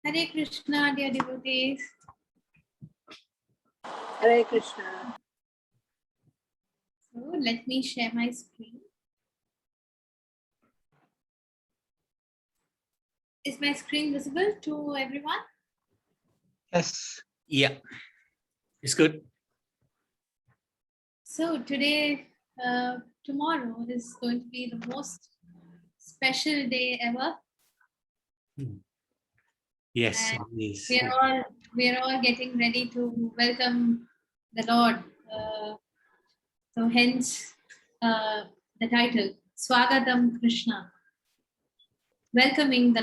Hare Krishna, dear devotees. Hare Krishna. So let me share my screen. Is my screen visible to everyone? Yes. Yeah. It's good. So today, tomorrow is going to be the most special day ever. Yes, And it is. we are all getting ready to welcome the Lord. So hence the title, Swagatam Krsna. Welcoming the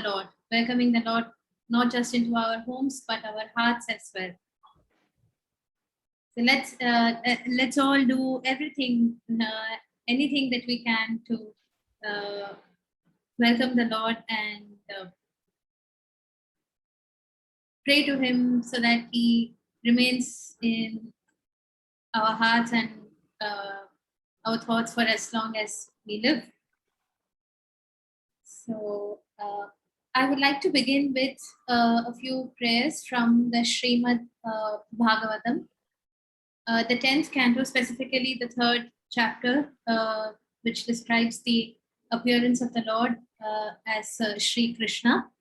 Lord, not just into our homes, but our hearts as well. So let's all do everything, anything that we can to welcome the Lord and pray to Him so that He remains in our hearts and our thoughts for as long as we live. So I would like to begin with a few prayers from the Srimad Bhagavatam, the 10th canto, specifically the 3rd chapter, which describes the appearance of the Lord as Sri Krishna.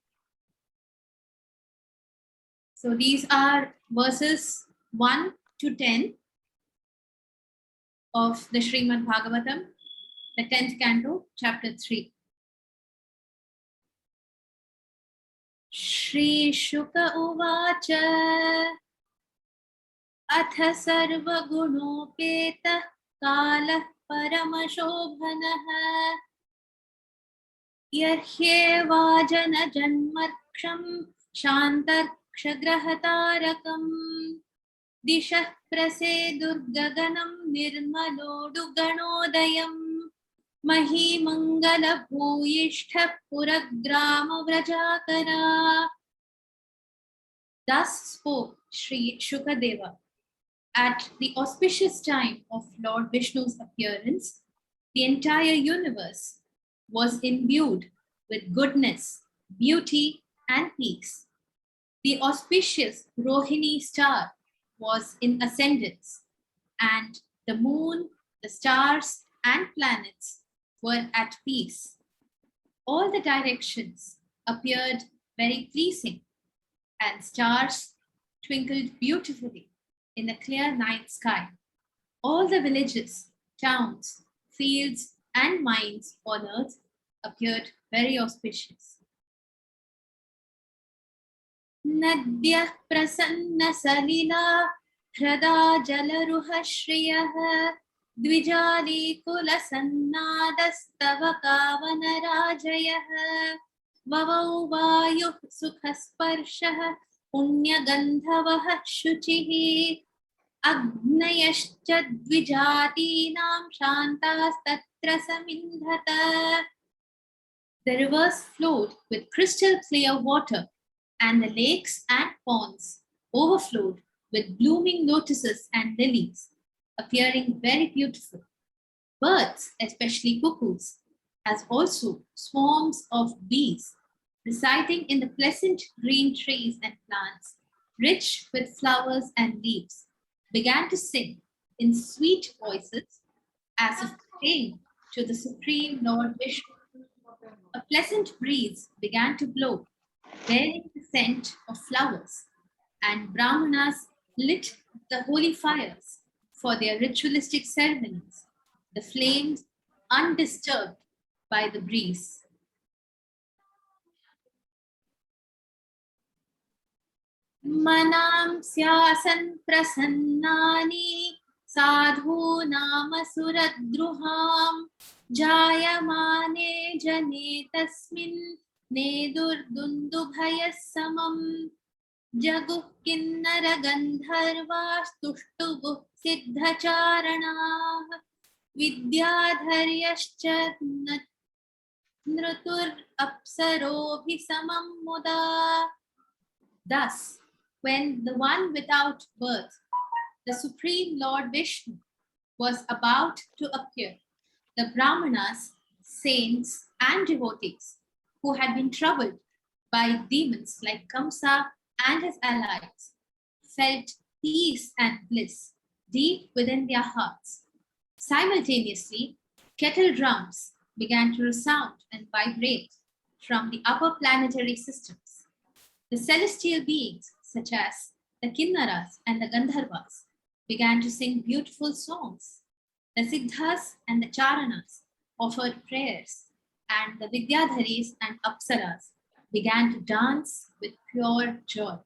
So these are verses 1 to 10 of the Srimad Bhagavatam, the 10th canto, chapter 3. Shri Shuka Uvacha अथ सर्वगुणोपेतः कालः परमशोभनः यह्येवाजनजन्मर्क्षं शान्तर्क्षग्रहतारकम् दिशः प्रसेदुर्गगनं निर्मलोडुगणोदयम् महीमङ्गलभूयिष्ठः पुरग्रामव्रजाकरा. Thus spoke Sri Shukadeva. At the auspicious time of Lord Vishnu's appearance, the entire universe was imbued with goodness, beauty, and peace. The auspicious Rohini star was in ascendance, and the moon, the stars, and planets were at peace. All the directions appeared very pleasing, and stars twinkled beautifully in the clear night sky. All the villages, towns, fields, and mines on earth appeared very auspicious. Nadyah prasanna salila hrada jalaruha shriyah द्विजाली कुलसन्नादस्तव कावनराजयः ववौ वायुः सुखस्पर्शः पुण्यगन्धवः शुचिः अग्नयश्च द्विजातीनां शान्तास्तत्र समिन्धत. The rivers flowed with crystal clear water, and the lakes and ponds overflowed with blooming lotuses and lilies, appearing very beautiful. Birds, especially cuckoos, as also swarms of bees, residing in the pleasant green trees and plants, rich with flowers and leaves, began to sing in sweet voices as if praying to the Supreme Lord Vishnu. A pleasant breeze began to blow, bearing the scent of flowers, and Brahmanas lit the holy fires for their ritualistic ceremonies, the flames undisturbed by the breeze. Manam syasan prasannani sadhunam suradruham jayamane jane tasmin nedurdundubhayas samam jaguh kinnara gandharvastushtubuh siddhacharanaah vidyadharyascha nrutur apsarobhi samam muda. Thus, when the one without birth, the Supreme Lord Vishnu, was about to appear, the Brahmanas, saints, and devotees who had been troubled by demons like Kamsa and his allies, felt peace and bliss deep within their hearts. Simultaneously, kettle drums began to resound and vibrate from the upper planetary systems. The celestial beings, such as the Kinnaras and the Gandharvas, began to sing beautiful songs. The Siddhas and the Charanas offered prayers, and the Vidyadharis and Apsaras began to dance with pure joy.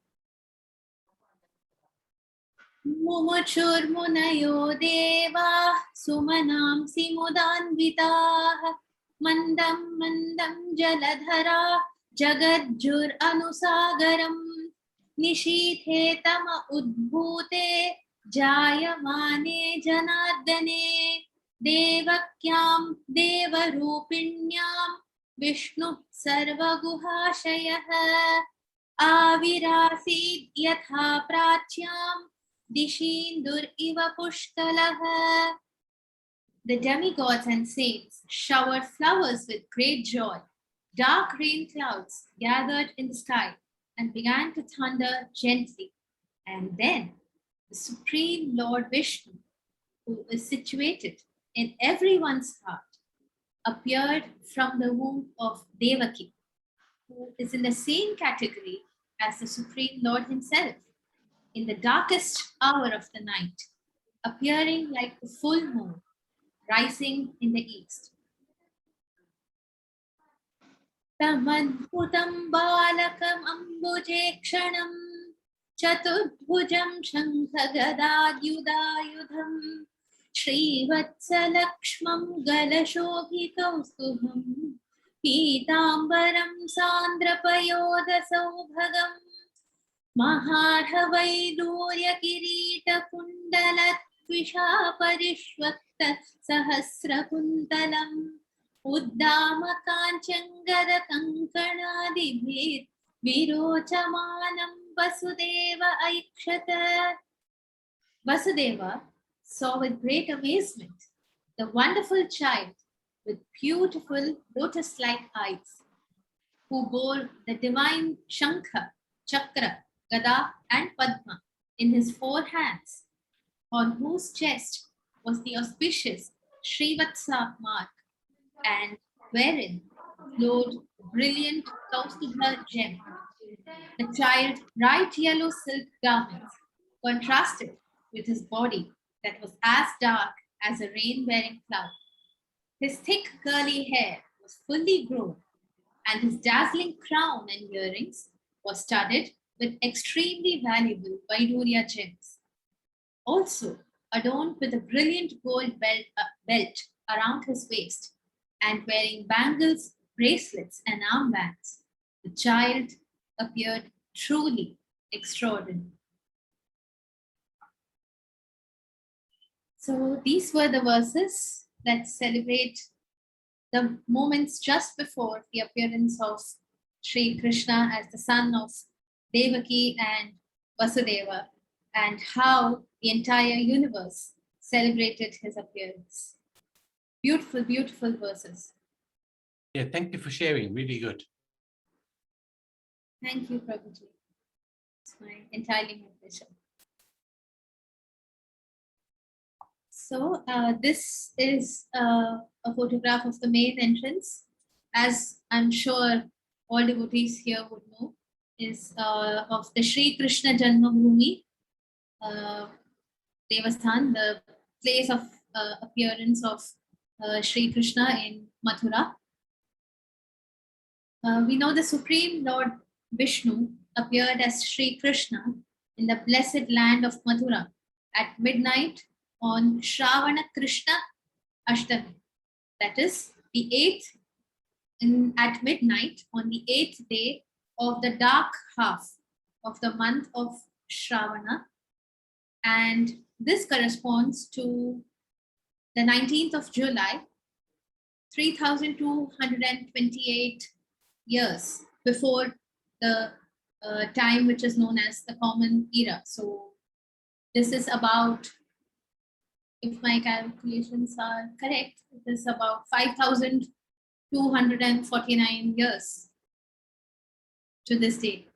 Mumuchurmunayo deva sumanamsi mudanvitaah mandam mandam jaladhara jagadjur anusagaram nishithe tama udbhute jayamane janardane devakyam devarupinyam vishnu sarvaguhashayah avirasid yatha pracyam dishindur iva pushkalah. The demigods and saints showered flowers with great joy. Dark rain clouds gathered in the sky and began to thunder gently. And then the Supreme Lord Vishnu, who is situated in everyone's heart, appeared from the womb of Devaki, who is in the same category as the Supreme Lord himself, in the darkest hour of the night, appearing like the full moon rising in the east. Tamadbhutam balakam ambujekshanam chaturdbhujam shankhagadayudayudham Srivatsalakshmam galashobhikaustubham Pitambaram sandrapayodasaubhagam Maharhavaidoorya kirita kundalat Vishaparishvakta sahasrakuntalam Uddama kanchangada kankanadibhir Virochamanam Vasudeva aikshata. Vasudeva saw with great amazement the wonderful child with beautiful lotus-like eyes, who bore the divine Shankha, Chakra, Gada, and Padma in his 4 hands, on whose chest was the auspicious Srivatsa mark, and wherein glowed brilliant Kaustubha gem. The child's bright yellow silk garments contrasted with his body that was as dark as a rain-bearing cloud. His thick curly hair was fully grown, and his dazzling crown and earrings was studded with extremely valuable Vaidurya gems. Also adorned with a brilliant gold belt around his waist and wearing bangles, bracelets, and armbands, the child appeared truly extraordinary. So these were the verses that celebrate the moments just before the appearance of Sri Krishna as the son of Devaki and Vasudeva, and how the entire universe celebrated his appearance. Beautiful, beautiful verses. Yeah, thank you for sharing. Really good. Thank you, Prabhuji. It's entirely my pleasure. So this is a photograph of the main entrance. As I'm sure all devotees here would know, is of the Sri Krishna Janmabhoomi Devasthan, the place of appearance of Sri Krishna in Mathura. We know the Supreme Lord Vishnu appeared as Sri Krishna in the blessed land of Mathura at midnight on Shravana Krishna Ashtami. That is the 8th at midnight on the 8th day of the dark half of the month of Shravana. And this corresponds to the 19th of July, 3228 years before the time which is known as the Common Era. So this is about, if my calculations are correct, it is about 5,249 years to this day.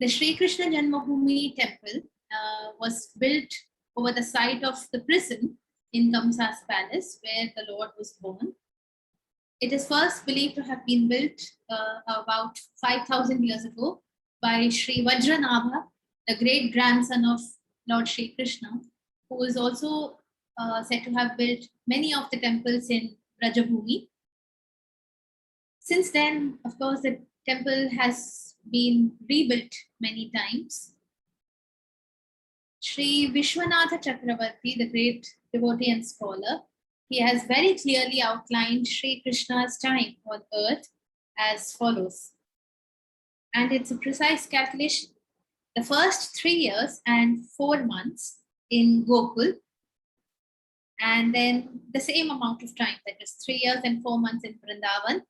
The Sri Krishna Janmabhoomi temple was built over the site of the prison in Kamsa's palace where the Lord was born. It is first believed to have been built about 5,000 years ago by Sri Vajranabha, the great grandson of Lord Sri Krishna, who is also said to have built many of the temples in Brajabhumi. Since then, of course, the temple has been rebuilt many times. Sri Vishwanatha Chakravarti, the great devotee and scholar, he has very clearly outlined Sri Krishna's time on earth as follows. And it's a precise calculation. The first 3 years and 4 months in Gokul, and then the same amount of time, that is 3 years and 4 months in Vrindavan,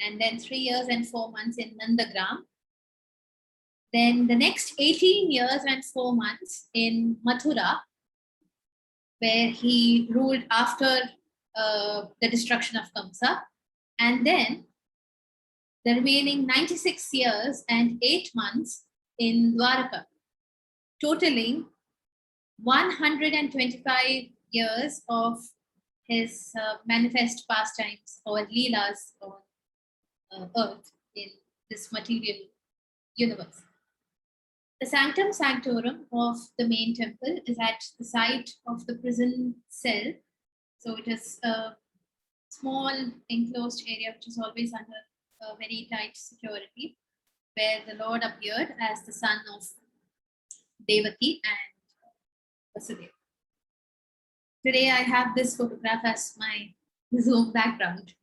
and then 3 years and 4 months in Nandagram. Then the next 18 years and 4 months in Mathura, where he ruled after the destruction of Kamsa. And then the remaining 96 years and 8 months in Dwaraka, totaling 125 years of his manifest pastimes or leelas on earth in this material universe. The sanctum sanctorum of the main temple is at the site of the prison cell. So it is a small enclosed area which is always under very tight security, where the Lord appeared as the son of Devaki and Vasudeva. Today I have this photograph as my Zoom background.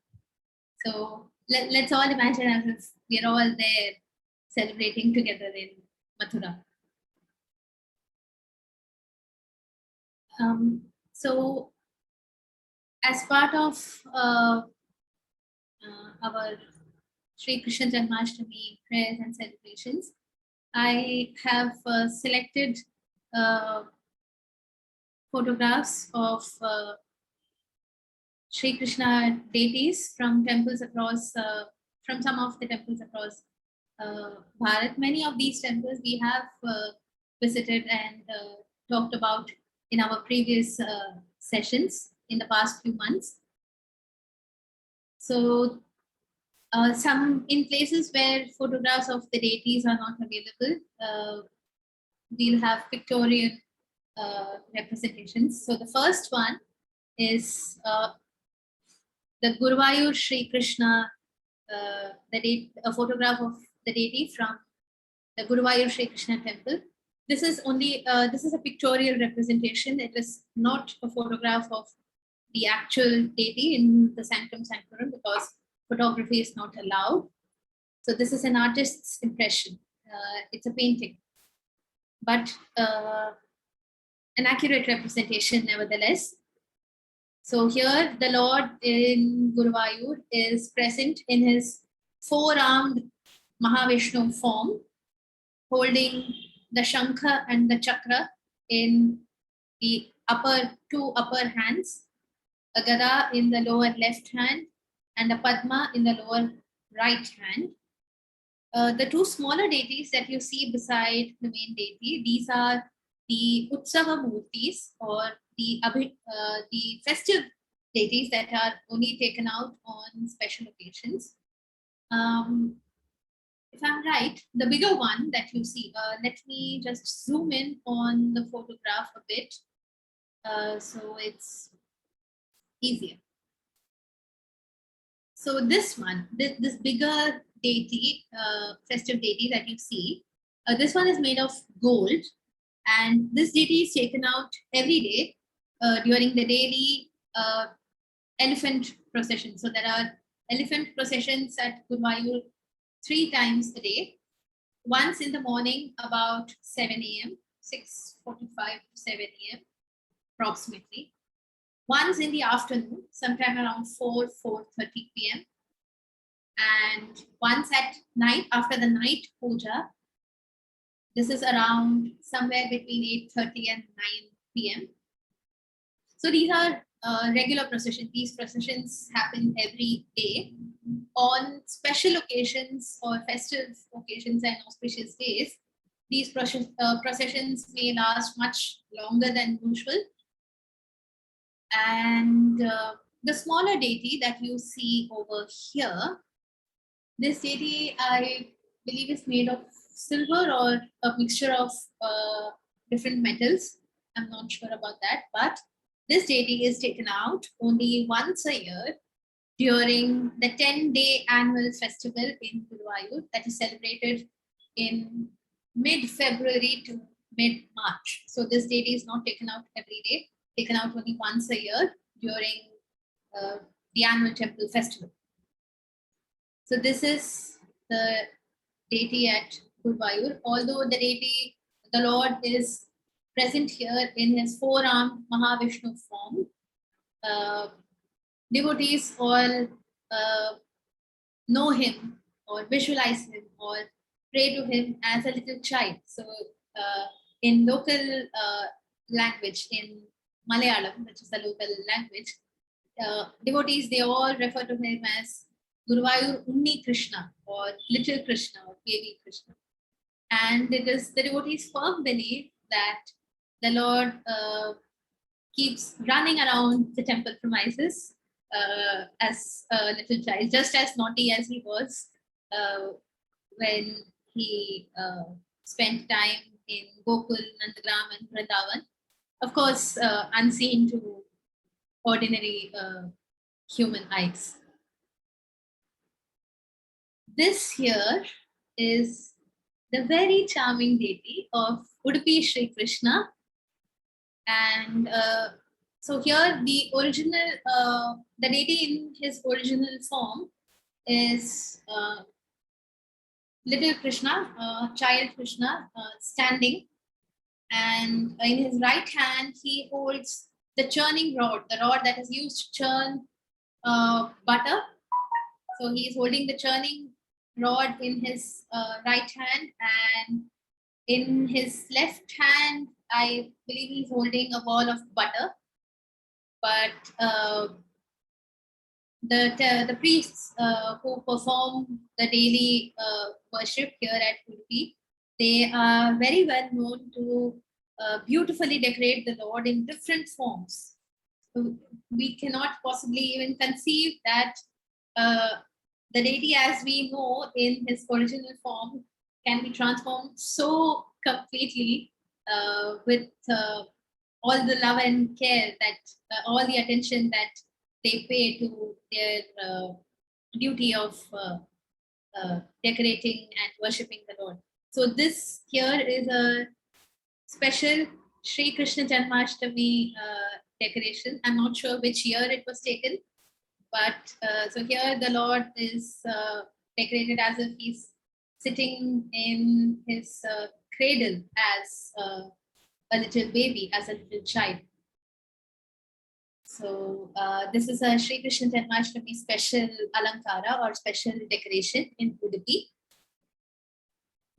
So let's all imagine as if we're all there celebrating together in Mathura. So as part of our Sri Krishna Janmashtami prayers and celebrations, I have selected photographs of Sri Krishna deities from temples across, from some of the temples across Bharat. Many of these temples we have visited and talked about in our previous sessions in the past few months. So some in places where photographs of the deities are not available, we'll have pictorial representations. So the first one is the Guruvayur Sri Krishna, a photograph of the deity from the Guruvayur Sri Krishna temple. This is only this is a pictorial representation. It is not a photograph of the actual deity in the sanctum sanctorum because photography is not allowed. So this is an artist's impression. It's a painting, but an accurate representation nevertheless. So here the Lord in Guruvayur is present in his four-armed Mahavishnu form, holding the Shankha and the Chakra in the two upper hands, a Gada in the lower left hand, and a Padma in the lower right hand. The two smaller deities that you see beside the main deity, these are the Utsava Murtis, or the festive deities that are only taken out on special occasions. If I'm right, the bigger one that you see, let me just zoom in on the photograph a bit so it's easier. So this one, this bigger deity, festive deity that you see, this one is made of gold, and this deity is taken out every day during the daily elephant procession. So there are elephant processions at Guruvayur 3 times a day. Once in the morning about 7 a.m., 6:45 to 7 a.m. approximately. Once in the afternoon, sometime around 4:30 p.m. And once at night, after the night puja. This is around somewhere between 8:30 and 9 p.m. So these are regular procession. These processions happen every day. On special occasions or festive occasions and auspicious days, these processions may last much longer than usual. And the smaller deity that you see over here, this deity I believe is made of silver or a mixture of different metals. I'm not sure about that, but this deity is taken out only once a year during the 10-day annual festival in Guruvayur that is celebrated in mid-February to mid-March. So this deity is not taken out every day, taken out only once a year during the annual temple festival. So this is the deity at Guruvayur. Although the deity, the Lord is present here in his four-armed Mahavishnu form, devotees all know him or visualize him or pray to him as a little child. So in local language, in Malayalam, which is the local language, devotees, they all refer to him as Guruvayur Unni Krishna or Little Krishna or Baby Krishna. And it is the devotees' firm belief that the Lord keeps running around the temple premises as a little child, just as naughty as he was when he spent time in Gokul, Nandagram, and Vrindavan. Of course, unseen to ordinary human eyes. This here is the very charming deity of Udupi Sri Krishna. And so here the original, the deity in his original form is little Krishna, child Krishna, standing. And in his right hand, he holds the churning rod, the rod that is used to churn butter. So he is holding the churning rod in his right hand, and in his left hand, I believe he's holding a ball of butter. But the priests who perform the daily worship here at Udupi, they are very well known to beautifully decorate the Lord in different forms. So we cannot possibly even conceive that the deity as we know in his original form can be transformed so completely with all the love and care that all the attention that they pay to their duty of decorating and worshipping the Lord. So this here is a special Sri Krishna Janmashtami decoration. I'm not sure which year it was taken, but so here the Lord is decorated as if he's sitting in his cradle as a little baby, as a little child. So this is a Sri Krishna Janmashtami special alankara or special decoration in Udupi.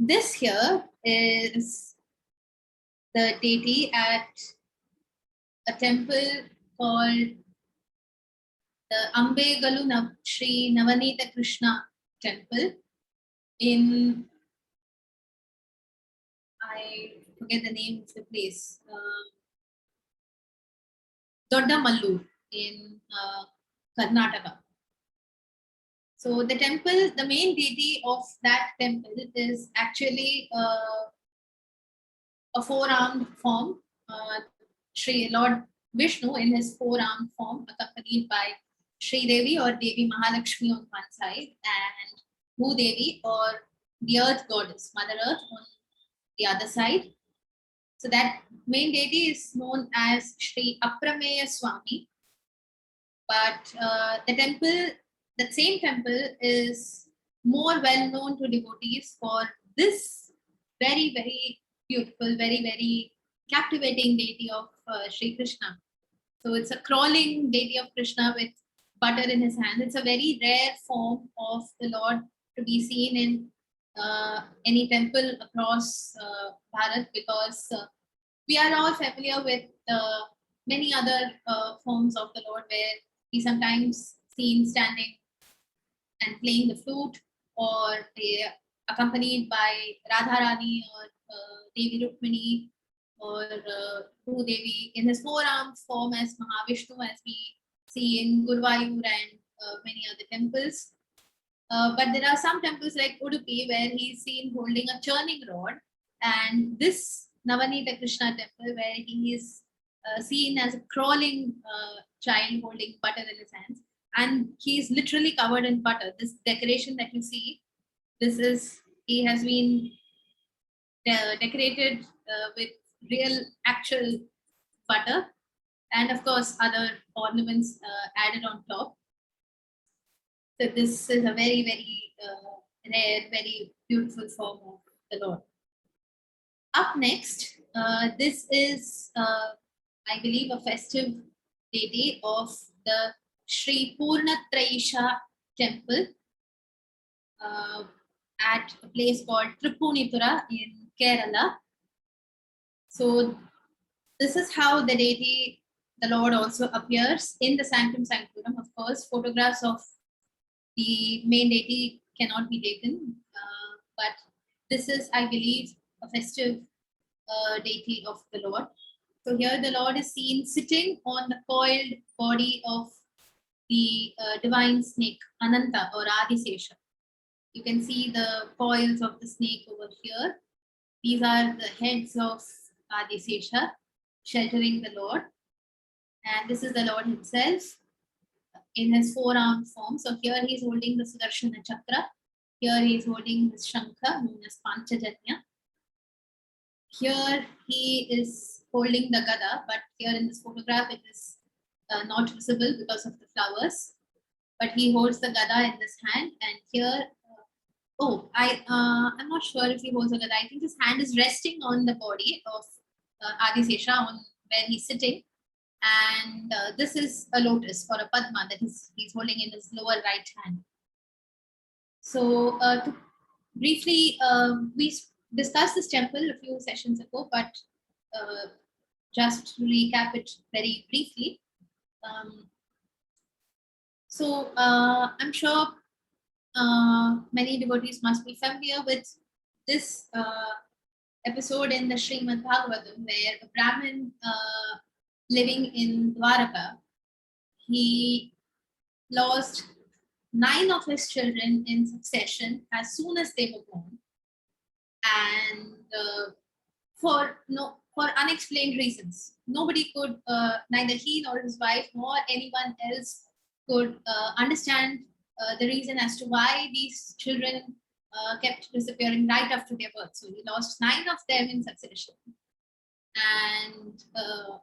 This here is the deity at a temple called the Ambegalu Sri Navanita Krishna temple in, I forget the name of the place, Doddamalur in Karnataka. So the temple, the main deity of that temple is actually a four-armed form, Sri Lord Vishnu in his four-armed form, accompanied by Sri Devi or Devi Mahalakshmi on one side and Bhu Devi or the earth goddess, Mother Earth, on the other side. So that main deity is known as Sri Aprameya Swami. But the temple, that same temple is more well known to devotees for this very, very beautiful, very, very captivating deity of Sri Krishna. So it's a crawling deity of Krishna with butter in his hand. It's a very rare form of the Lord to be seen in any temple across Bharat, because we are all familiar with many other forms of the Lord where he sometimes seen standing and playing the flute, or accompanied by Radharani or Devi Rukmini or Devi in his four-armed form as Mahavishnu, as we see in Guruvayur and many other temples. But there are some temples like Udupi where he's seen holding a churning rod, and this Navanita Krishna temple where he is seen as a crawling child holding butter in his hands, and he's literally covered in butter. This decoration that you see, he has been decorated with real actual butter, and of course other ornaments added on top. So this is a very, very rare, very beautiful form of the Lord. Up next, this is, I believe, a festive deity of the Sri Purnatraisha temple at a place called Tripunipura in Kerala. So this is how the deity, the Lord, also appears in the Sanctum Sanctorum. Of course, photographs of the main deity cannot be taken, but this is, I believe, a festive deity of the Lord. So here the Lord is seen sitting on the coiled body of the divine snake, Ananta or Adisesha. You can see the coils of the snake over here. These are the heads of Adisesha sheltering the Lord. And this is the Lord himself in his four-armed form. So here he is holding the Sudarshana Chakra. Here he is holding this Shankha, known as Panchajanya. Here he is holding the Gada, but here in this photograph it is not visible because of the flowers. But he holds the Gada in this hand, and here, I'm not sure if he holds the Gada. I think his hand is resting on the body of Adisesha, on where he's sitting. And this is a lotus or a Padma that he's holding in his lower right hand. So to briefly, we discussed this temple a few sessions ago, but just to recap it very briefly. So I'm sure many devotees must be familiar with this episode in the Srimad Bhagavatam, where a Brahmin living in Dwaraka, he lost 9 of his children in succession as soon as they were born, and for unexplained reasons. Nobody could, neither he nor his wife nor anyone else could understand the reason as to why these children kept disappearing right after their birth. So he lost 9 of them in succession, and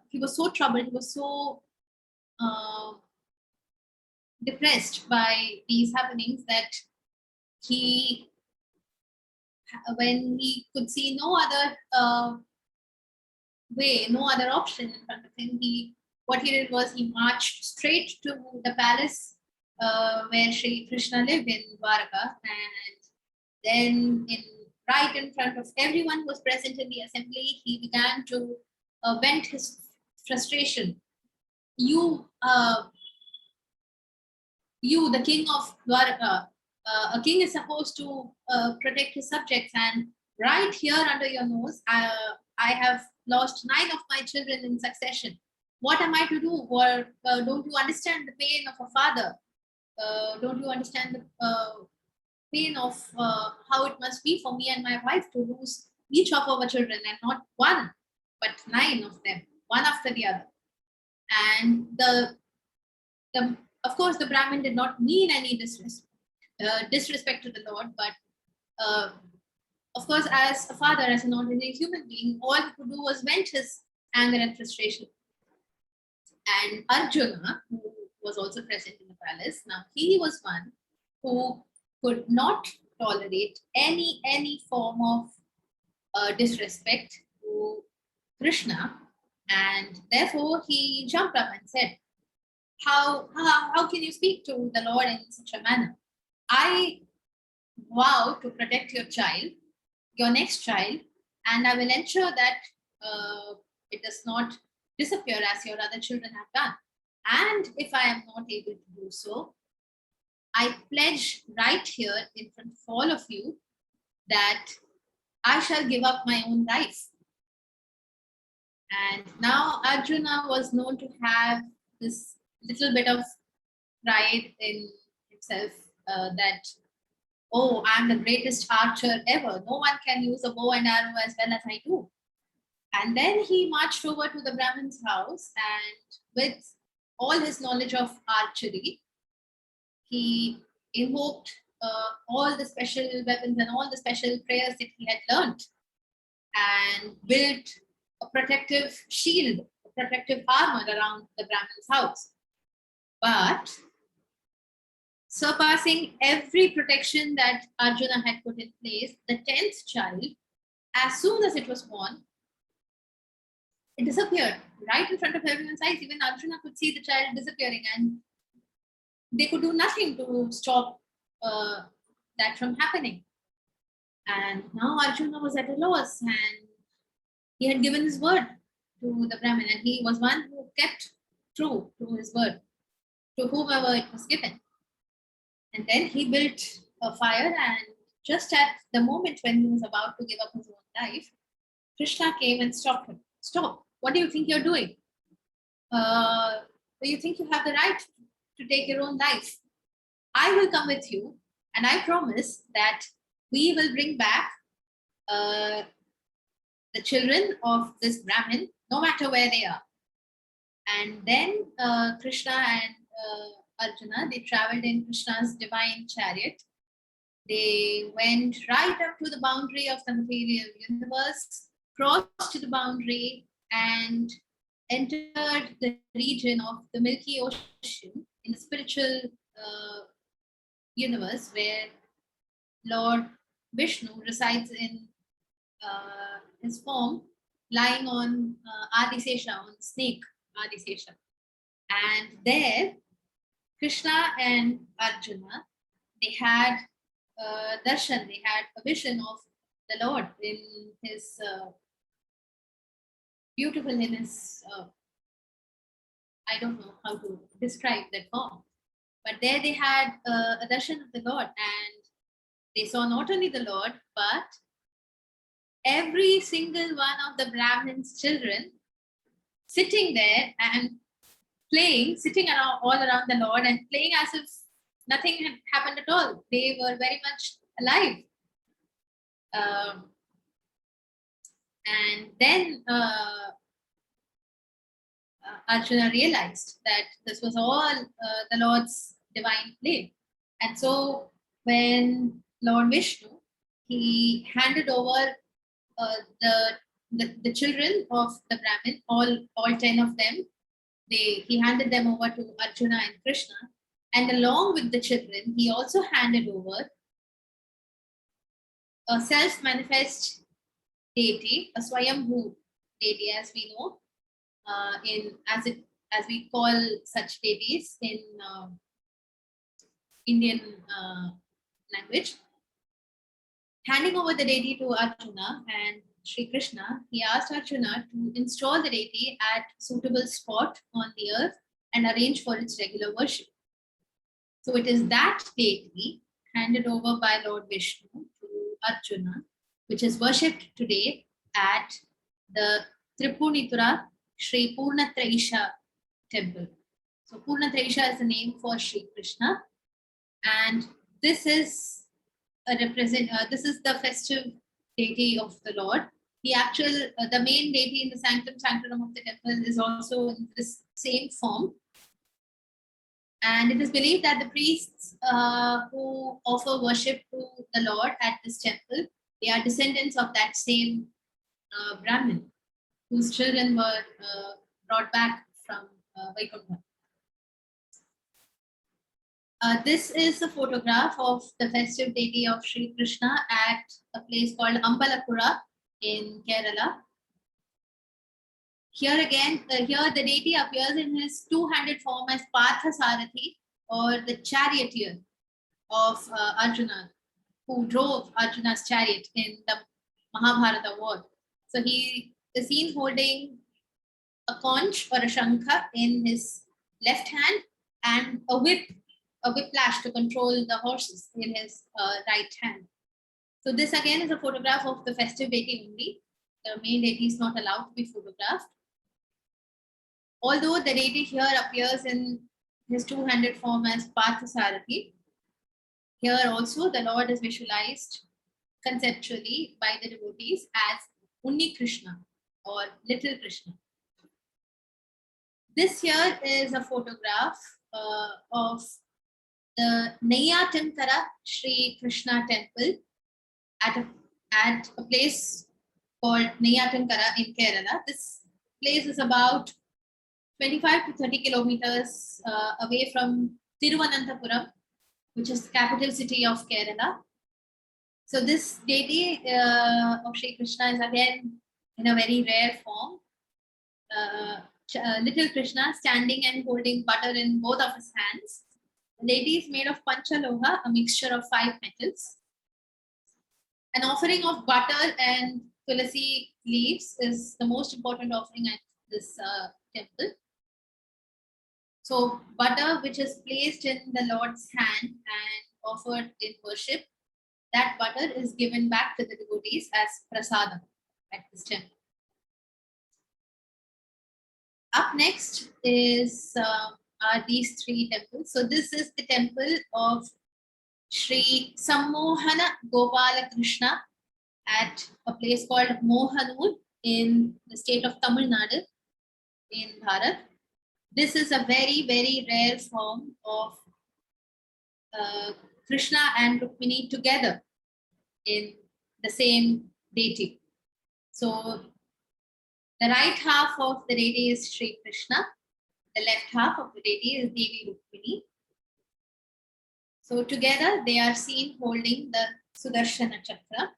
he was so troubled, he was so depressed by these happenings that he, when he could see no other way, no other option in front of him, what he did was he marched straight to the palace where Sri Krishna lived in Dwaraka, and then right in front of everyone who was present in the assembly, he began to vent his frustration. You, the king of Dwaraka, a king is supposed to protect his subjects, and right here under your nose, I have lost 9 of my children in succession. What am I to do? Or don't you understand the pain of a father? Don't you understand the pain of how it must be for me and my wife to lose each of our children, and not 1, but 9 of them, one after the other? And of course, the Brahmin did not mean any disrespect to the Lord, but of course, as a father, as an ordinary human being, all he could do was vent his anger and frustration. And Arjuna, who was also present in the palace, now he was one who could not tolerate any form of disrespect to Krishna, and therefore he jumped up and said, how can you speak to the Lord in such a manner? I vow to protect your child, your next child, and I will ensure that it does not disappear as your other children have done. And if I am not able to do so, I pledge right here in front of all of you that I shall give up my own life. And now Arjuna was known to have this little bit of pride in himself that, oh, I'm the greatest archer ever. No one can use a bow and arrow as well as I do. And then he marched over to the Brahmin's house, and with all his knowledge of archery, he invoked all the special weapons and all the special prayers that he had learned, and built a protective shield, a protective armor around the Brahmin's house. But surpassing every protection that Arjuna had put in place, the 10th child, as soon as it was born, it disappeared right in front of everyone's eyes. Even Arjuna could see the child disappearing, and they could do nothing to stop that from happening. And now Arjuna was at a loss, and he had given his word to the Brahmin, and he was one who kept true to his word to whomever it was given. And then he built a fire, and just at the moment when he was about to give up his own life, Krishna came and stopped him. Stop. What do you think you're doing? Do you think you have the right to take your own life? I will come with you, and I promise that we will bring back the children of this Brahmin, no matter where they are. And then Krishna and Arjuna, they traveled in Krishna's divine chariot. They went right up to the boundary of the material universe, crossed the boundary, and entered the region of the Milky Ocean in the spiritual universe, where Lord Vishnu resides in his form, lying on Adisesha, on the snake Adisesha. And there, Krishna and Arjuna, they had darshan, they had a vision of the Lord in his beautiful, in his, I don't know how to describe that form. But there they had a darshan of the Lord, and they saw not only the Lord, but every single one of the Brahmin's children sitting there and playing, sitting around, all around the Lord, and playing as if nothing had happened at all. They were very much alive. And then Arjuna realized that this was all the Lord's divine play. And so when Lord Vishnu, he handed over the children of the Brahmin, all 10 of them, he handed them over to Arjuna and Krishna. And along with the children, he also handed over a self-manifest deity, a Swayambhu deity, as we know, as we call such deities in Indian language. Handing over the deity to Arjuna and Sri Krishna, he asked Arjuna to install the deity at suitable spot on the earth and arrange for its regular worship. So it is that deity handed over by Lord Vishnu to Arjuna, which is worshipped today at the Tripurnitura Sri Purnatraisha temple. So Purnatraisha is the name for Sri Krishna, and this is this is the festive deity of the Lord. The main deity in the sanctum sanctorum of the temple is also in this same form. And it is believed that the priests who offer worship to the Lord at this temple, they are descendants of that same Brahmin, whose children were brought back from Vaikuntha. This is a photograph of the festive deity of Sri Krishna at a place called Ambalapura in Kerala. Here again, here the deity appears in his two-handed form as Partha Sarathi, or the charioteer of Arjuna, who drove Arjuna's chariot in the Mahabharata war. So he is seen holding a conch or a shankha in his left hand, and a whiplash to control the horses in his right hand. So this again is a photograph of the festive deity only. The main deity is not allowed to be photographed. Although the deity here appears in his two-handed form as Parthasarathi, here also the Lord is visualized conceptually by the devotees as Unni Krishna or Little Krishna. This here is a photograph of the Neyatankara Sri Krishna temple at a place called Neyatankara in Kerala. This place is about 25 to 30 kilometers away from Thiruvananthapuram, which is the capital city of Kerala. So this deity of Sri Krishna is again in a very rare form. Little Krishna standing and holding butter in both of his hands. The deity is made of Panchaloha, a mixture of 5 metals. An offering of butter and tulasi leaves is the most important offering at this temple. So butter, which is placed in the Lord's hand and offered in worship, that butter is given back to the devotees as prasadam at this temple. Up next are these 3 temples. So this is the temple of Sri Sammohana Gopala Krishna at a place called Mohanur in the state of Tamil Nadu in Bharat. This is a very, very rare form of Krishna and Rukmini together in the same deity. So the right half of the deity is Sri Krishna, the left half of the deity is Devi Rukmini. So together they are seen holding the Sudarshana Chakra,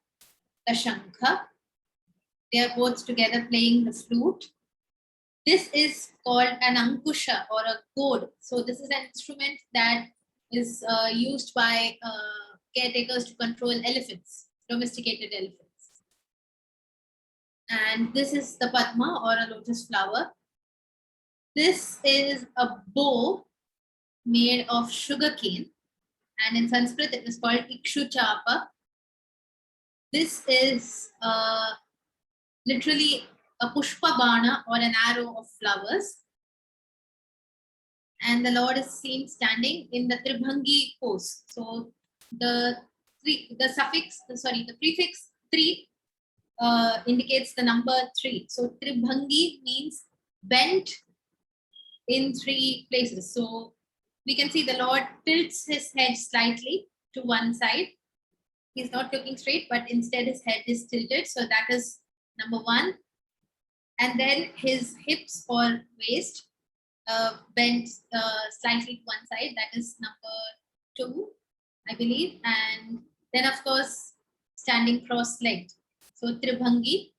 the Shankha. They are both together playing the flute. This is called an Ankusha or a goad. So this is an instrument that is used by caretakers to control elephants, domesticated elephants. And this is the Padma or a lotus flower. This is a bow made of sugarcane, and in Sanskrit it is called Ikshu Chapa. This is literally a Pushpa Bana or an arrow of flowers. And the Lord is seen standing in the Tribhangi pose. So the prefix 3 indicates the number 3. So Tribhangi means bent in 3 places. So we can see the Lord tilts his head slightly to one side. He's not looking straight, but instead his head is tilted. So that is number 1. And then his hips or waist bent slightly to one side. That is number 2, I believe. And then of course, standing cross-legged. So Tribhangi,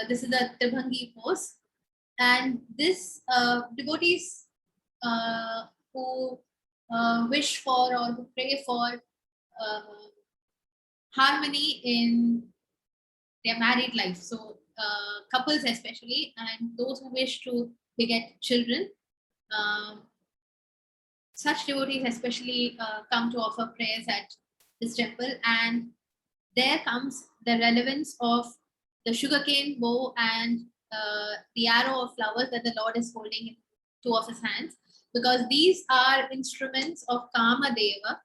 this is the Tribhangi pose. And this devotees who wish for or who pray for harmony in their married life. So couples especially, and those who wish to beget children, such devotees especially come to offer prayers at this temple. And there comes the relevance of the sugarcane bow and the arrow of flowers that the Lord is holding in 2 of his hands, because these are instruments of Kamadeva,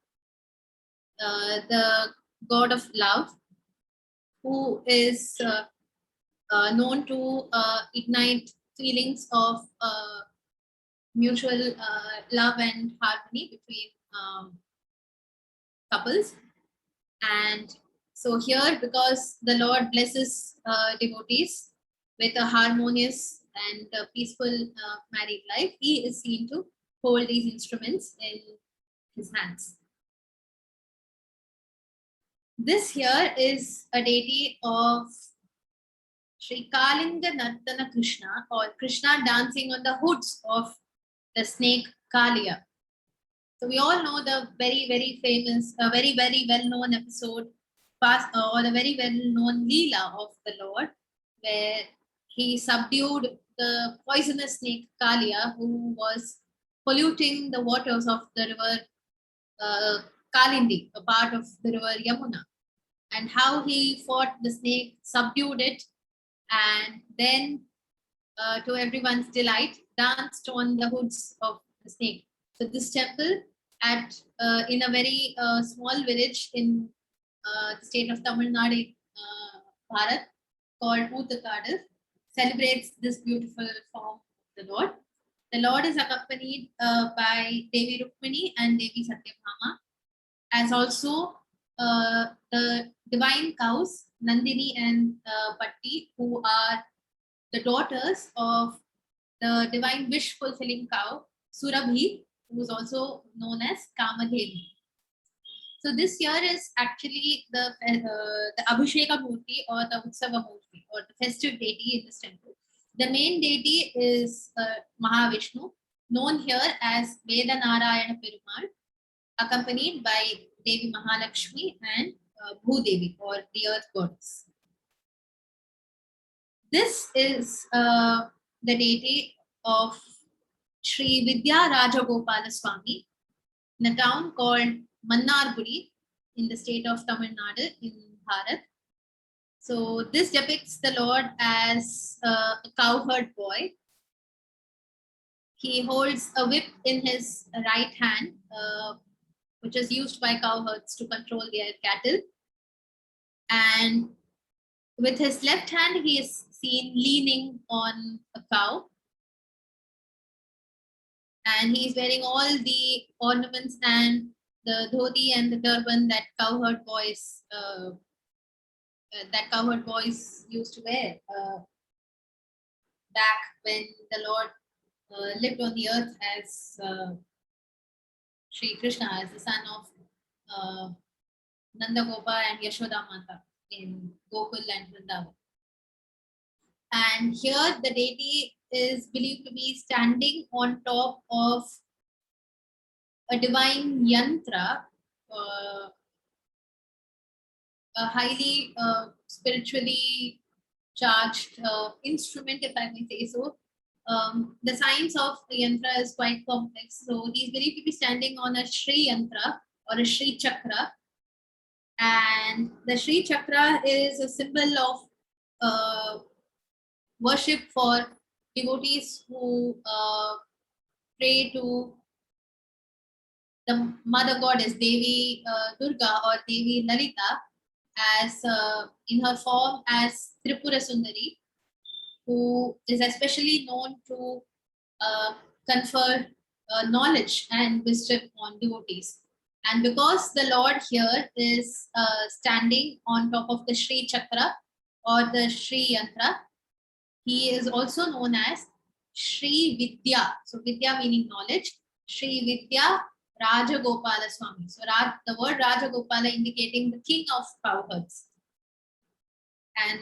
the god of love, who is known to ignite feelings of mutual love and harmony between couples. And so here, because the Lord blesses devotees with a harmonious and peaceful married life, he is seen to hold these instruments in his hands. This here is a deity of Sri Kalinga Nartana Krishna, or Krishna dancing on the hoods of the snake Kalia. So we all know the very, very famous, very, very well-known episode, or the very well-known Leela of the Lord, where he subdued the poisonous snake Kalia, who was polluting the waters of the river Kalindi, a part of the river Yamuna, and how he fought the snake, subdued it, and then, to everyone's delight, danced on the hoods of the snake. So this temple at in a very small village in the state of Tamil Nadu, Bharat, called Oothakadu, celebrates this beautiful form of the Lord. The Lord is accompanied by Devi Rukmini and Devi Satyabhama, as also the divine cows, Nandini and Patti, who are the daughters of the divine wish fulfilling cow, Surabhi, who is also known as Kamadheni. So this year is actually the Abhisheka Murti or the Utsava Murti or the festive deity in this temple. The main deity is Mahavishnu, known here as Vedanarayana Perumal, accompanied by Devi Mahalakshmi and Bhudevi or the earth goddess. This is the deity of Sri Vidya Rajagopala Swami in a town called Mannargudi in the state of Tamil Nadu in Bharat. So this depicts the Lord as a cowherd boy. He holds a whip in his right hand, which is used by cowherds to control their cattle. And with his left hand, he is seen leaning on a cow. And he is wearing all the ornaments and the dhoti and the turban that cowherd boys used to wear back when the Lord lived on the earth as Sri Krishna, as the son of Nanda Gopa and Yashoda Mata in Gokul and Vrindavan. And here the deity is believed to be standing on top of a divine yantra, a highly spiritually charged instrument, if I may say so. The science of the yantra is quite complex. So he is believed to be standing on a Shri yantra or a Shri chakra. And the Shri chakra is a symbol of worship for devotees who pray to the mother goddess Devi Durga or Devi Lalita as in her form as Tripura Sundari, who is especially known to confer knowledge and wisdom on devotees. And because the Lord here is standing on top of the Shri Chakra or the Shri Yantra, he is also known as Shri Vidya. So Vidya meaning knowledge. Shri Vidya Rajagopala Swami. So the word Rajagopala indicating the king of cowherds. And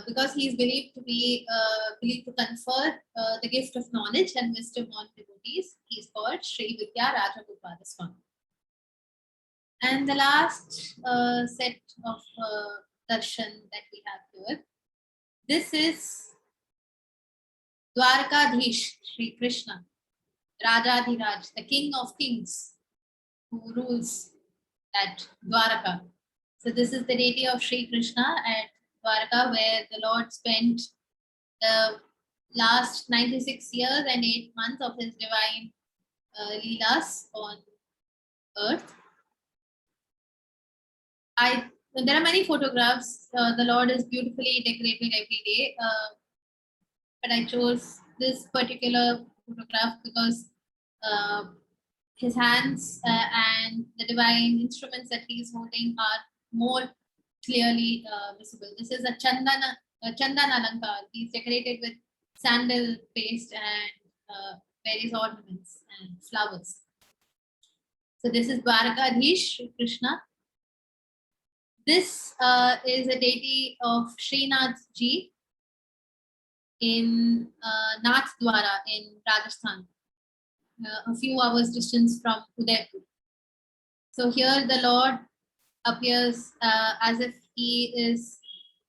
because he is believed to confer the gift of knowledge and wisdom on devotees, he is called Shri Vidya Rajagopala Swami. And the last set of darshan that we have here, this is Dwarakadhish Shri Krishna, Rajadhiraj, the king of kings who rules at Dwaraka. So this is the deity of Shri Krishna at Dwaraka, where the Lord spent the last 96 years and 8 months of his divine leelas on earth. There are many photographs. The Lord is beautifully decorated every day, but I chose this particular photograph because his hands and the divine instruments that he is holding are more clearly visible. This is a Chandana Alankar. He is decorated with sandal paste and various ornaments and flowers. So this is Dwarakadhish Krishna. This is a deity of Srinath Ji in Nath Dwara in Rajasthan, a few hours distance from Udaipur. So here the Lord appears as if he is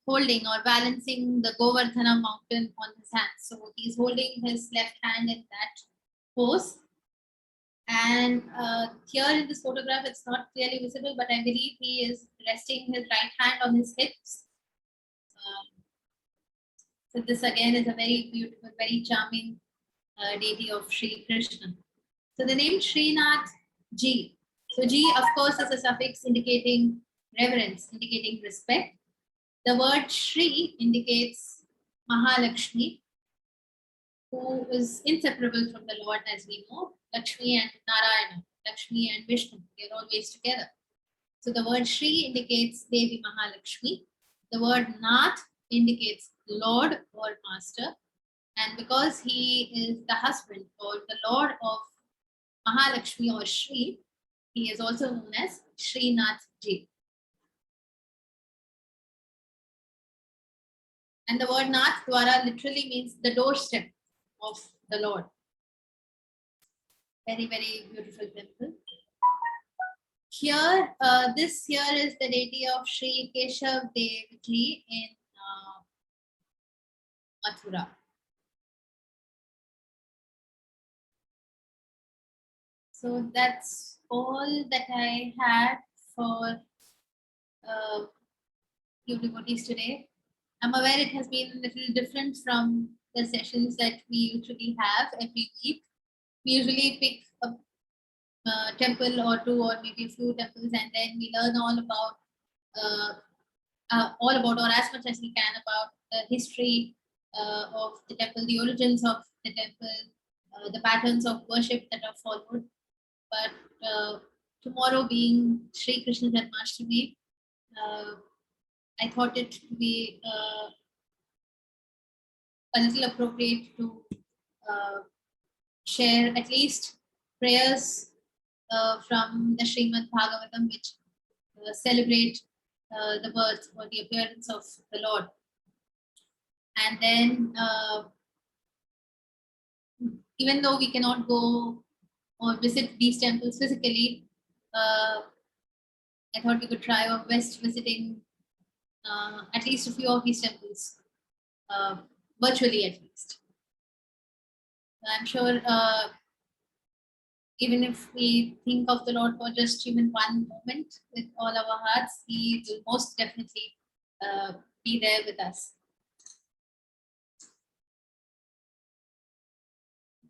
holding or balancing the Govardhana mountain on his hands. So he's holding his left hand in that pose. And here in this photograph, it's not clearly visible, but I believe he is resting his right hand on his hips. So this again is a very beautiful, very charming deity of Sri Krishna. So the name Srinath Ji. So Ji, of course, is a suffix indicating reverence, indicating respect. The word Shri indicates Mahalakshmi, who is inseparable from the Lord, as we know. Lakshmi and Narayana, Lakshmi and Vishnu, they are always together. So the word Shri indicates Devi Mahalakshmi. The word Nath indicates Lord or Master. And because he is the husband or the Lord of Mahalakshmi or Shri, he is also known as Srinath Ji. And the word Nath Dwara literally means the doorstep of the Lord. Very, very beautiful temple. Here, this here is the deity of Sri Keshav Dev Ji in Mathura. So that's all that I had for you devotees today. I'm aware it has been a little different from the sessions that we usually have every week. We usually pick a temple or two or maybe a few temples, and then we learn all about or as much as we can about the history of the temple, the origins of the temple, the patterns of worship that are followed. But tomorrow being Sri Krishna Janmashtami, I thought it to be a little appropriate to share at least prayers from the Srimad Bhagavatam, which celebrate the birth or the appearance of the Lord. And then, even though we cannot go or visit these temples physically, I thought we could try our best visiting at least a few of these temples, virtually at least. I'm sure even if we think of the Lord for just even one moment with all our hearts, He will most definitely be there with us.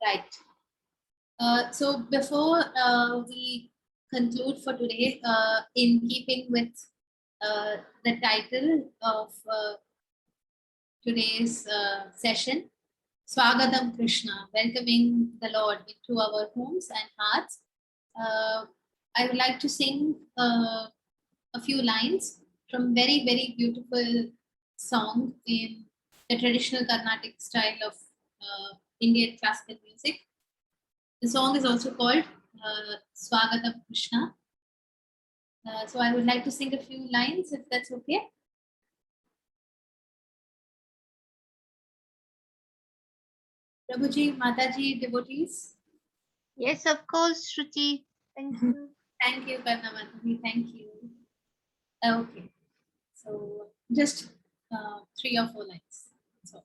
Right. So before we conclude for today, in keeping with the title of today's session, Swagatam Krsna, welcoming the Lord into our homes and hearts, I would like to sing a few lines from very, very beautiful song in the traditional Carnatic style of Indian classical music. The song is also called Swagatam Krsna. So I would like to sing a few lines, if that's okay. Prabhuji, Mataji, devotees. Yes, of course, Shruti. Thank you. Thank you, Karna Mataji. Thank you. Okay. So just 3 or 4 lines. So,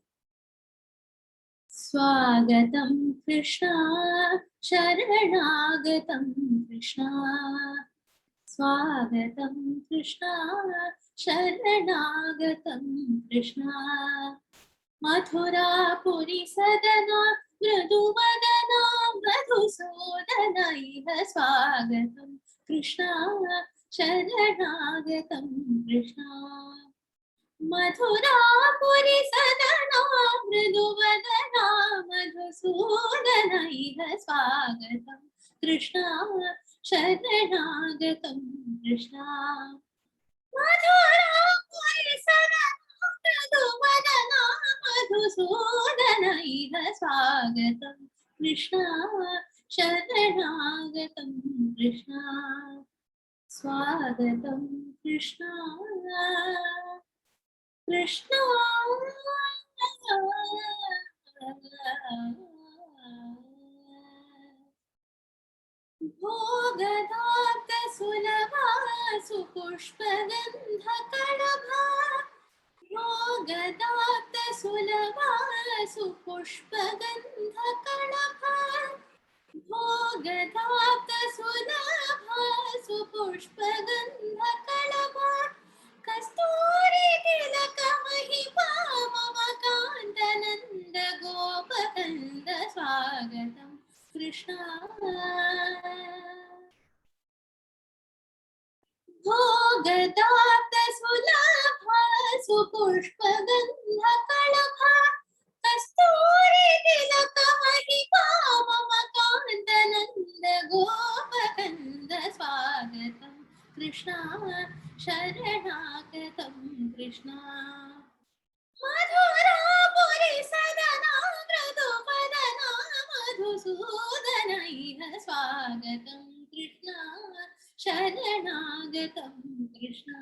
Swagatam Krishna, Sharanagatam Krishna. Swagatam Krishna, Sharanagatam Krishna. Mathura Puri Sadana, Mriduvadana, Madhusudana, Iha Swagatam Krishna, Sharanagatam Krishna. Mathura Puri Sadana, Mriduvadana, Madhusudana, Iha Swagatam Krishna, Sharanagatam Krishna. Madhura Puri Sadana, Mriduvadana, Madhusudana, Iha Swagatam Krishna, Sharanagatam Krishna. Swagatam Krishna, Krishna. Bhogadata Sulabha Supushpadandha Kalabha Bhogadapta sulabha supushpagandha kalabha Bhogadapta sulabha supushpagandha kalabha Kasturi tilaka mahima mama kandananda gopakanda swagatam Krishna Bhogadapta sulabha supushpagandha kalabha Kasturi tilaka mahima mama kandananda gopakanda swagatam Krishna Sharanagatam Krishna Madhura Puri Sadana Mradu Padana Madhusudana Iha Swagatam Krishna Sharanagatam Krishna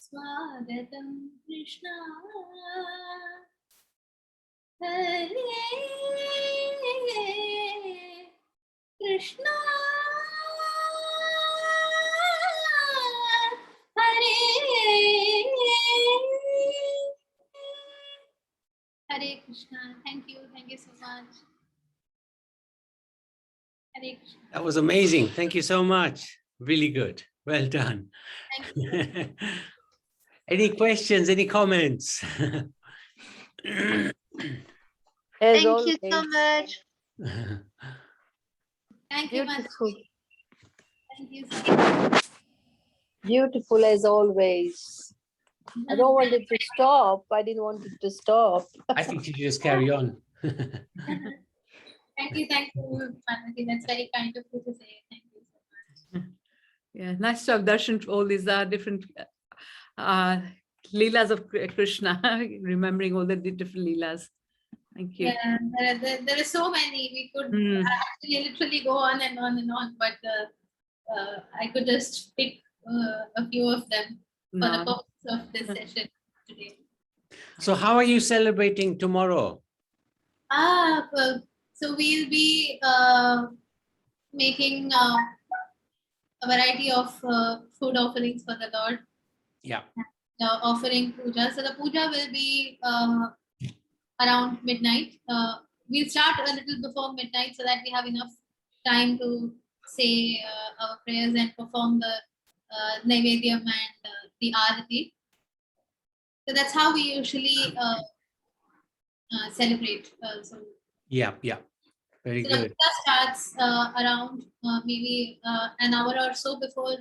Swagatam Krishna Hare Krishna Hare Hare Krishna. Thank you so much. Hare Krishna. That was amazing. Thank you so much. Really good. Well done. Thank you. Any questions, any comments? Thank you so much. Thank you, Mataji. Beautiful. Thank you so much. Beautiful as always. I don't want it to stop. I didn't want it to stop. I think you should just carry on. Thank you, Mataji. That's very kind of you to say. Thank you so much. Yeah, nice to have darshan all these different leelas of Krishna, remembering all the different leelas. Thank you. Yeah, there are so many. We could actually literally go on and on and on, but I could just pick a few of them for the No. purpose of this session today. So how are you celebrating tomorrow? Well, so we'll be making a variety of food offerings for the Lord. Yeah. Offering puja. So the puja will be around midnight. We'll start a little before midnight so that we have enough time to say our prayers and perform the Naivedyam and the Arati. So that's how we usually celebrate. Yeah. Very So good. the puja starts around maybe an hour or so before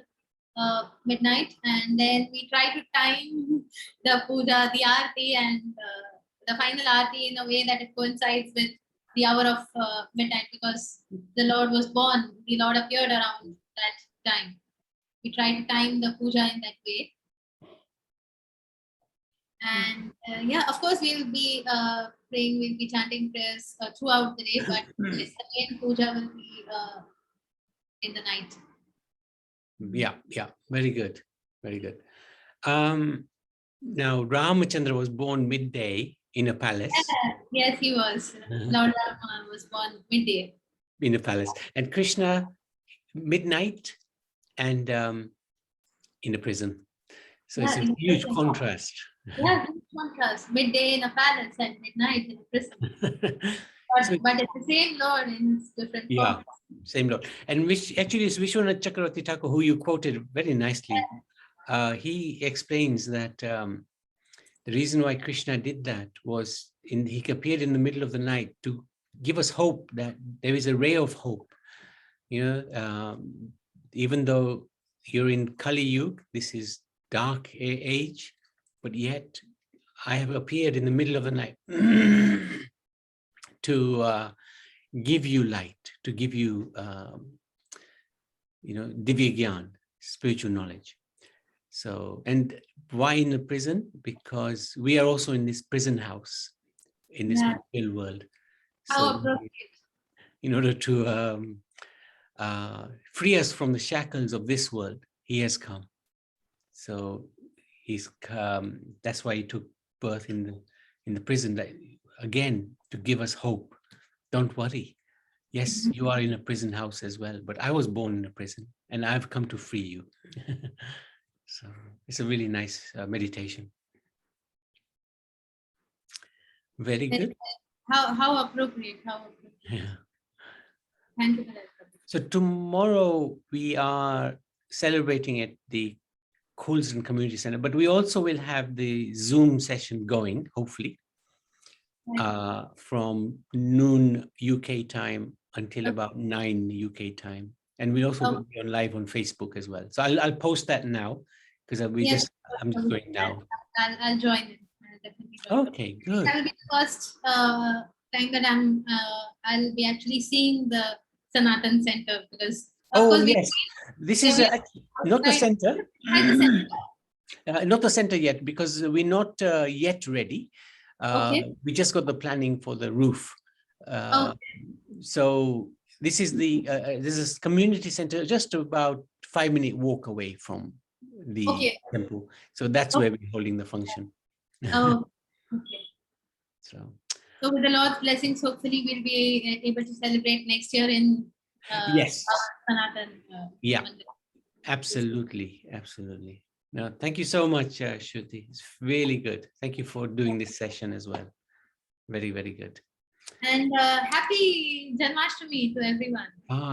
midnight, and then we try to time the puja, the Arati, and the final Arati in a way that it coincides with the hour of midnight, because the Lord was born, the Lord appeared around that time. We try to time the puja in that way. And yeah, of course, we'll be praying, we'll be chanting prayers throughout the day, but yes, the main puja will be in the night. Yeah. Very good. Now Ramachandran was born midday in a palace. Yes, he was. Lord Rama was born midday. In a palace. And Krishna midnight and in a prison. So it's Yeah, a in a huge prison. contrast. Yeah, huge contrast. Midday in a palace and midnight in a prison. So- But it's the same Lord in different Yeah, forms. same Lord. And which actually is Vishwanath Chakravarti Thakur, who you quoted very nicely. He explains that the reason why Krishna did that was he appeared in the middle of the night to give us hope that there is a ray of hope. You know, even though you're in Kali Yuga, this is dark age, but yet I have appeared in the middle of the night to give you light, to give you, Divya Gyan, spiritual knowledge. So, and why in the prison? Because we are also in this prison house, in this material world. How So, appropriate. in order to free us from the shackles of this world, he has come. So he's come. That's why he took birth in the prison, again, to give us hope. Don't worry. Yes, you are in a prison house as well, but I was born in a prison and I've come to free you. So it's a really nice meditation. Very good. How appropriate. Yeah. Thank you for that. So tomorrow we are celebrating at the Coulson Community Center, but we also will have the Zoom session going, hopefully, from noon UK time until about 9 UK time. And we also will be on live on Facebook as well. So I'll post that now because I'm just going now. I'll join it. I'll definitely join it. Okay, good. That will be the first time that I'll be actually seeing the Sanatan Center, because of course Yes, this is not the center. Not the center yet, because we're not yet ready. We just got the planning for the roof. So this is the community center, just about 5-minute walk away from the temple. So that's where we're holding the function. Oh, okay. So with the Lord's blessings, hopefully we'll be able to celebrate next year in yes, Sanatan. yeah, Mandir. absolutely. No, thank you so much, Shruti. It's really good. Thank you for doing this session as well. Very, very good. And happy Janmashtami to everyone.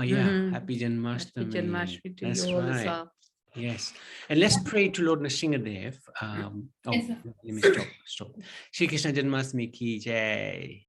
Yeah, happy Janmashtami. Happy Janmashtami to That's you right. also. Yes, and let's pray to Lord Nrsingadev. Yes, sir. Let me stop. Shri Krishna Janmashtami ki jai.